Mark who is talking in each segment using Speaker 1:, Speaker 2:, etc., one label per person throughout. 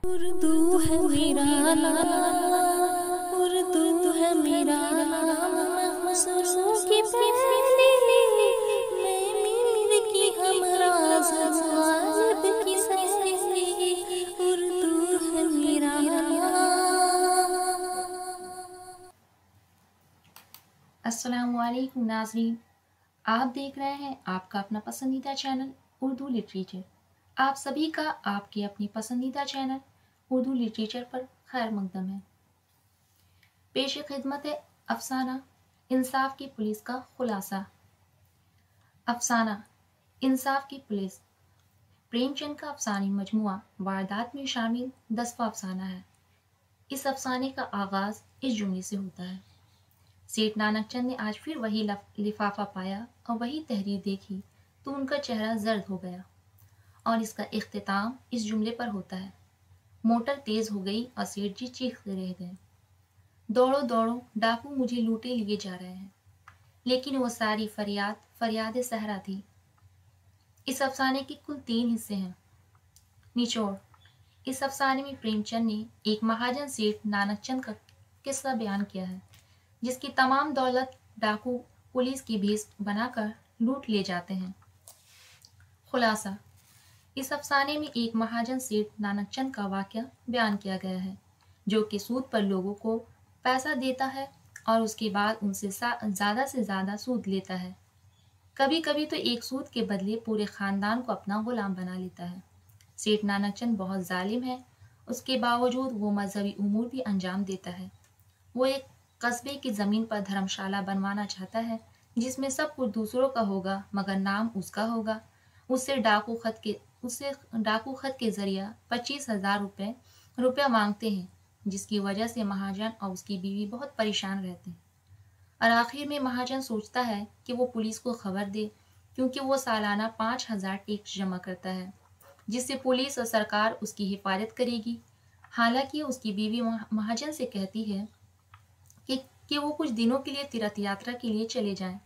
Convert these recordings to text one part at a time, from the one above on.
Speaker 1: उर्दू है मेरा नाम, उर्दू है मेरा नाम, मसरूं की पहली, मैं मीर की हमराज़, ग़ालिब की सहेली, उर्दू है मेरा नाम।
Speaker 2: अस्सलामुअलैकुम नाज़रीन, आप देख रहे हैं आपका अपना पसंदीदा चैनल उर्दू लिटरेचर। आप सभी का आपके अपनी पसंदीदा चैनल उर्दू लिटरेचर पर खैर मकदम है। पेश खिदमत है अफसाना इंसाफ की पुलिस का खुलासा। अफसाना इंसाफ की पुलिस प्रेमचंद का अफसानी मजमुआ वारदात में शामिल 10वां अफसाना है। इस अफसाने का आगाज इस जुमले से होता है, सेठ नानकचंद ने आज फिर वही लिफाफा पाया और वही तहरीर देखी तो उनका चेहरा जर्द हो गया। और इसका इख्तिताम इस जुमले पर होता है, मोटर तेज हो गई और सेठ जी चीखते रह गए, दौड़ो दौड़ो, डाकू मुझे लूटे लिए जा रहे हैं। लेकिन वो सारी फरियाद फरियाद सहरा थी। इस अफसाने के कुल 3 हिस्से हैं। निचोड़, इस अफसाने में प्रेमचंद ने एक महाजन सेठ नानकचंद का किस्सा बयान किया है, जिसकी तमाम दौलत डाकू पुलिस की भेस बनाकर लूट ले जाते हैं। खुलासा, इस अफसाने में एक महाजन सेठ नानकचंद का वाकया बयान किया गया है, जो कि सूद पर लोगों को पैसा देता है और उसके बाद उनसे ज़्यादा से ज़्यादा सूद लेता है। कभी कभी तो एक सूद के बदले पूरे ख़ानदान को अपना गुलाम बना लेता है। सेठ नानकचंद बहुत जालिम है, उसके बावजूद वो मजहबी उमूर भी अंजाम देता है। वो एक कस्बे की ज़मीन पर धर्मशाला बनवाना चाहता है, जिसमें सब कुछ दूसरों का होगा मगर नाम उसका होगा। उससे डाकू खत के जरिया 25,000 रुपया मांगते हैं, जिसकी वजह से महाजन और उसकी बीवी बहुत परेशान रहते हैं। और आखिर में महाजन सोचता है कि वो पुलिस को खबर दे, क्योंकि वो सालाना 5,000 टैक्स जमा करता है, जिससे पुलिस और सरकार उसकी हिफाजत करेगी। हालांकि उसकी बीवी महाजन से कहती है कि वो कुछ दिनों के लिए तीर्थ यात्रा के लिए चले जाएं,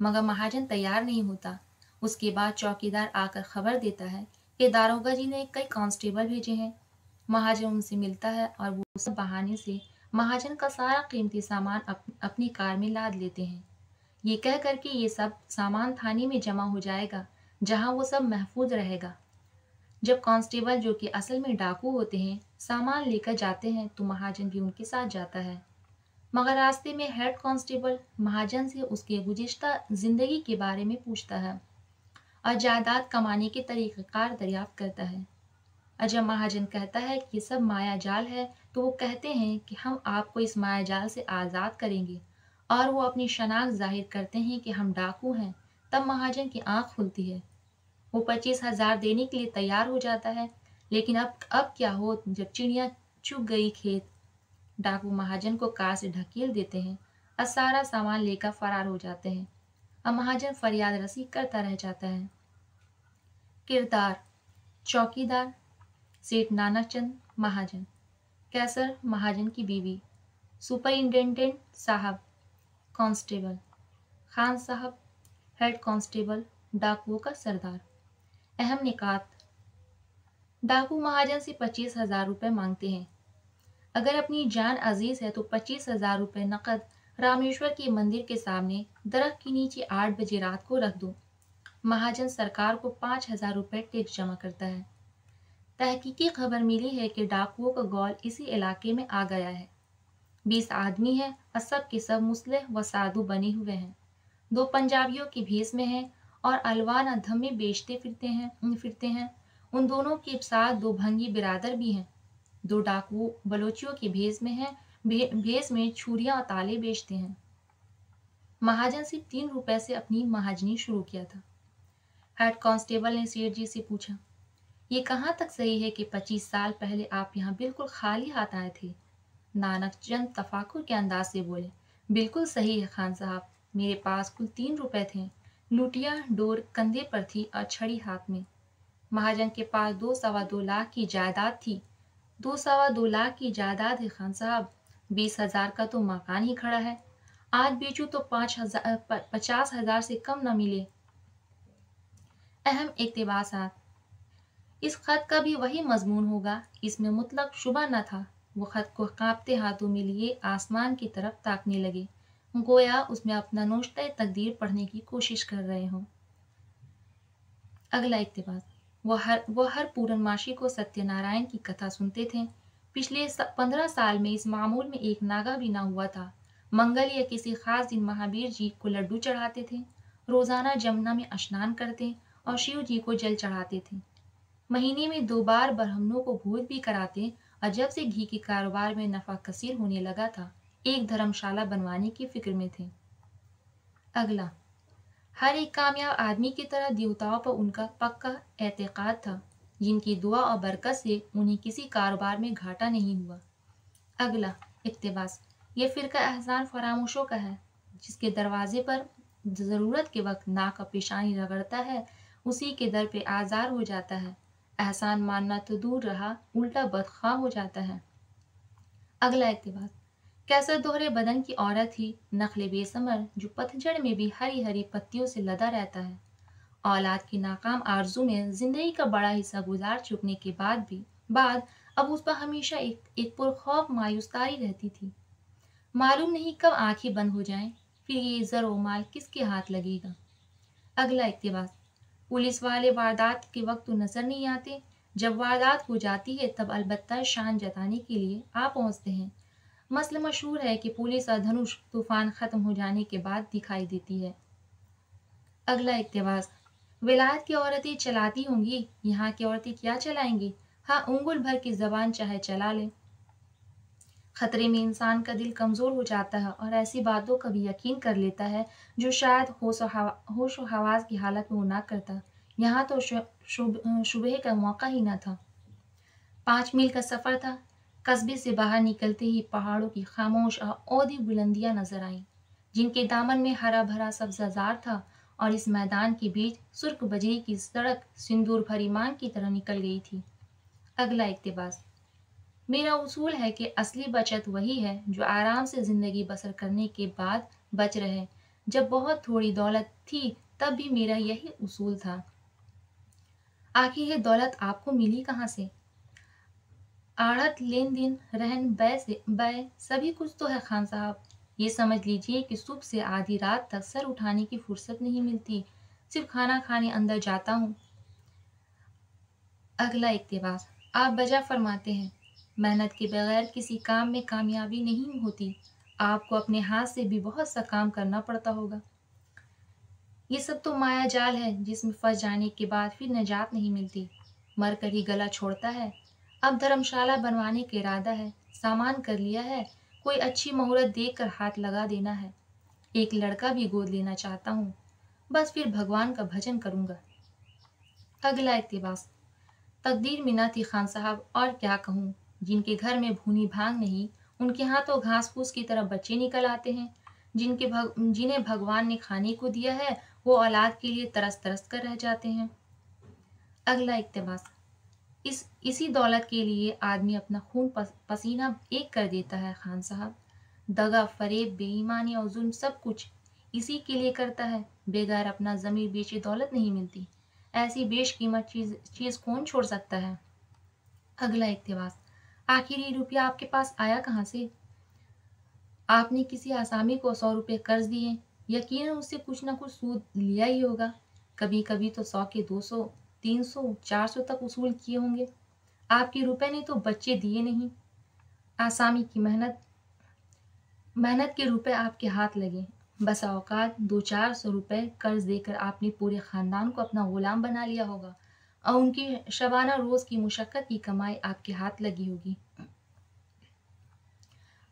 Speaker 2: मगर महाजन तैयार नहीं होता। उसके बाद चौकीदार आकर खबर देता है कि दारोगा जी ने कई कांस्टेबल भेजे हैं। महाजन उनसे मिलता है और वो सब बहाने से महाजन का सारा कीमती सामान अपनी कार में लाद लेते हैं, ये कह कर के ये सब सामान थाने में जमा हो जाएगा, जहां वो सब महफूज रहेगा। जब कांस्टेबल, जो कि असल में डाकू होते हैं, सामान लेकर जाते हैं तो महाजन भी उनके साथ जाता है। मगर रास्ते में हेड कांस्टेबल महाजन से उसके गुज़िश्ता जिंदगी के बारे में पूछता है और जायदाद कमाने के तरीक़ेकार दरियाफ्त करता है। और जब महाजन कहता है कि ये सब माया जाल है, तो वो कहते हैं कि हम आपको इस माया जाल से आज़ाद करेंगे, और वो अपनी शनाख्त जाहिर करते हैं कि हम डाकू हैं। तब महाजन की आंख खुलती है, वो 25,000 देने के लिए तैयार हो जाता है। लेकिन अब क्या हो जब चिड़िया चुग गई खेत। डाकू महाजन को कार से ढकेल देते हैं और सारा सामान लेकर फरार हो जाते हैं, और महाजन फरियाद रसी करता रह जाता है। किरदार, चौकीदार सेठ नानकचंद महाजन, कैसर महाजन की बीवी, सुपरिंटेंडेंट साहब कांस्टेबल, खान साहब हेड कांस्टेबल, डाकुओं का सरदार। अहम निकात, डाकू महाजन से 25,000 रुपये मांगते हैं। अगर अपनी जान अजीज है तो 25,000 रुपये नकद रामेश्वर के मंदिर के सामने दरख्त के नीचे 8 बजे रात को रख दो। महाजन सरकार को 5,000 रुपये टैक्स जमा करता है। तहकीकी खबर मिली है कि डाकुओं का गौल इसी इलाके में आ गया है। 20 आदमी हैं और सब के सब मुस्लिह व साधु बने हुए हैं। 2 पंजाबियों की भेस में हैं और अलवान और धम्मे बेचते फिरते हैं। उन दोनों के साथ 2 भंगी बिरादर भी हैं। 2 डाकू बलोचियों की भेस में हैं, भेस में छुरियां और ताले बेचते हैं। महाजन सिर्फ 3 रुपए से अपनी महाजनी शुरू किया था। हेड कांस्टेबल ने सेठ जी से पूछा, ये कहाँ तक सही है कि 25 साल पहले आप यहाँ बिल्कुल खाली हाथ आए थे? नानकचंद तफाकुर के अंदाज से बोले, बिल्कुल सही है खान साहब, मेरे पास कुल 3 रुपए थे। लुटिया डोर कंधे पर थी और छड़ी हाथ में। महाजन के पास 2-2.25 लाख की जायदाद थी। 2-2.25 लाख की जायदाद है खान साहब, 20,000 का तो मकान ही खड़ा है। आज बेचूं तो 50,000 से कम न मिले। अहम इक्तबासात, इस खत का भी वही मजमून होगा, इसमें मुतलक शुबा न था। वो खत को कांपते हाथों में लिए आसमान की तरफ ताकने लगे, गोया उसमें अपना नोश्ते तकदीर पढ़ने की कोशिश कर रहे हों। अगला इक्तिबास। वो हर पूर्णमासी को सत्यनारायण की कथा सुनते थे। पिछले 15 साल में इस मामूल में एक नागा भी ना हुआ था। मंगल या किसी खास दिन महावीर जी को लड्डू चढ़ाते थे, रोजाना जमुना में स्नान करते और शिव जी को जल चढ़ाते थे। महीने में 2 बार ब्राह्मणों को भोज भी कराते और जब से घी के कारोबार में नफा कसीर होने लगा था, एक धर्मशाला बनवाने की फिक्र में थे। अगला। हर एक कामयाब आदमी की तरह देवताओं पर उनका पक्का एतकाद था, जिनकी दुआ और बरकत से उन्हें किसी कारोबार में घाटा नहीं हुआ। अगला इक्तिबास। ये फिरका एहसान फरामोशों का है, जिसके दरवाजे पर ज़रूरत के वक्त नाक और पेशानी रगड़ता है, उसी के दर पे आज़ार हो जाता है। एहसान मानना तो दूर रहा, उल्टा बदख्वाह हो जाता है। अगला इक्तिबास। कैसा दोहरे बदन की औरत ही नखले बेसमर, जो पतझड़ में भी हरी हरी पत्तियों से लदा रहता है। औलाद की नाकाम आरजू में जिंदगी का बड़ा हिस्सा गुजार चुकने के बाद अब उस पर हमेशा एक पुरखौफ मायूसतारी रहती थी। मालूम नहीं कब आंखें बंद हो जाएं, फिर ये ज़र माल किसके हाथ लगेगा। अगला इक्तिबास। पुलिस वाले वारदात के वक्त तो नजर नहीं आते, जब वारदात हो जाती है तब अलबत्ता शान जताने के लिए आ पहुंचते हैं। मसला मशहूर है कि पुलिस और धनुष तूफान खत्म हो जाने के बाद दिखाई देती है। अगला इक्तिबास। विलायत की औरतें चलाती होंगी, यहाँ की औरतें क्या चलाएंगी। हाँ, उंगुल भर की जबान चाहे चला ले। खतरे में इंसान का दिल कमजोर हो जाता है और ऐसी बातों का भी यकीन कर लेता है जो शायद होश व हवास की हालत में वो ना करता। यहाँ तो सुबह का मौका ही ना था। 5 मील का सफर था। कस्बे से बाहर निकलते ही पहाड़ों की खामोश और औधी बुलंदियां नजर आईं, जिनके दामन में हरा भरा सब्जाजार था, और इस मैदान के बीच सुर्ख बजरी की सड़क सिंदूर भरी मान की तरह निकल गई थी। अगला इक्तिबास। मेरा उसूल है कि असली बचत वही है जो आराम से जिंदगी बसर करने के बाद बच रहे। जब बहुत थोड़ी दौलत थी तब भी मेरा यही उसूल था। आखिर ये दौलत आपको मिली कहाँ से। आढ़त, लेन देन, रहन बै सभी कुछ तो है खान साहब। ये समझ लीजिए कि सुबह से आधी रात तक सर उठाने की फुर्सत नहीं मिलती, सिर्फ खाना खाने अंदर जाता हूँ। अगला इक्तिबास। आप बजा फरमाते हैं, मेहनत के बगैर किसी काम में कामयाबी नहीं होती। आपको अपने हाथ से भी बहुत सा काम करना पड़ता होगा। ये सब तो माया जाल है, जिसमें फंस जाने के बाद फिर निजात नहीं मिलती, मर कर ही गला छोड़ता है। अब धर्मशाला बनवाने का इरादा है, सामान कर लिया है, कोई अच्छी मुहूर्त देख कर हाथ लगा देना है। एक लड़का भी गोद लेना चाहता हूँ, बस फिर भगवान का भजन करूँगा। अगला इक्तिबास। तकदीर में न थी खान साहब, और क्या कहूँ। जिनके घर में भूनी भांग नहीं, उनके यहाँ तो घास फूस की तरह बच्चे निकल आते हैं। जिन्हें भगवान ने खाने को दिया है, वो औलाद के लिए तरस तरस कर रह जाते हैं। अगला इक्तिबास। इसी दौलत के लिए आदमी अपना खून पसीना एक कर देता है खान साहब। दगा, फरेब, बेईमानी और जुल्म सब कुछ इसी के लिए करता है। बेगार अपना ज़मीर बेचे दौलत नहीं मिलती। ऐसी बेशकीमत चीज़ कौन छोड़ सकता है। अगला इक्तिबास। आखिर ये रुपया आपके पास आया कहाँ से। आपने किसी आसामी को 100 रुपये कर्ज दिए, यकीनन उससे कुछ ना कुछ सूद लिया ही होगा। कभी कभी तो 100 के 200, 300, 400 तक उसूल किए होंगे। आपके रुपए ने तो बच्चे दिए नहीं। आसामी की मेहनत के रुपए आपके हाथ लगे। बसा औकात 200-400 रुपए कर्ज देकर आपने पूरे खानदान को अपना गुलाम बना लिया होगा, और उनकी शबाना रोज की मुशक्कत की कमाई आपके हाथ लगी होगी।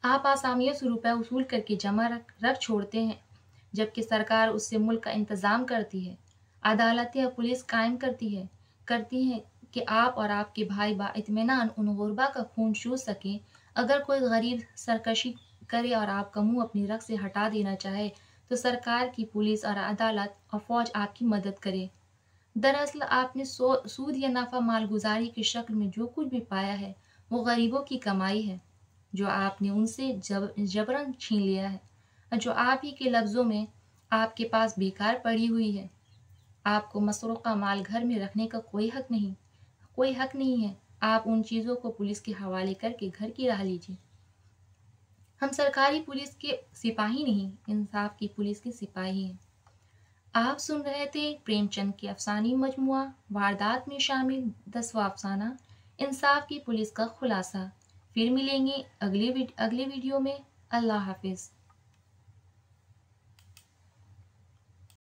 Speaker 2: आप आसामियों से रुपए वसूल करके जमा रख छोड़ते हैं, जबकि सरकार उससे मुल्क का इंतजाम करती है। अदालतें और पुलिस कायम करती हैं कि आप और आपके भाई बाइत्मीनान उन गुरबा का खून चूस सकें। अगर कोई गरीब सरकशी करे और आपका मुंह अपनी रग से हटा देना चाहे, तो सरकार की पुलिस और अदालत और फौज आपकी मदद करे। दरअसल आपने सूद या नफा मालगुजारी की शक्ल में जो कुछ भी पाया है, वो गरीबों की कमाई है, जो आपने उनसे जबरन छीन लिया है, और जो आप ही के लफ्ज़ों में आपके पास बेकार पड़ी हुई है। आपको मसरूक़ा माल घर में रखने का कोई हक नहीं, कोई हक नहीं है। आप उन चीज़ों को पुलिस के हवाले करके घर की राह लीजिए। हम सरकारी पुलिस के सिपाही नहीं, इंसाफ की पुलिस के सिपाही हैं। आप सुन रहे थे प्रेमचंद के अफसानी मजमुआ वारदात में शामिल 10वां अफसाना इंसाफ की पुलिस का खुलासा। फिर मिलेंगे अगले वीडियो में। अल्लाह हाफिज़।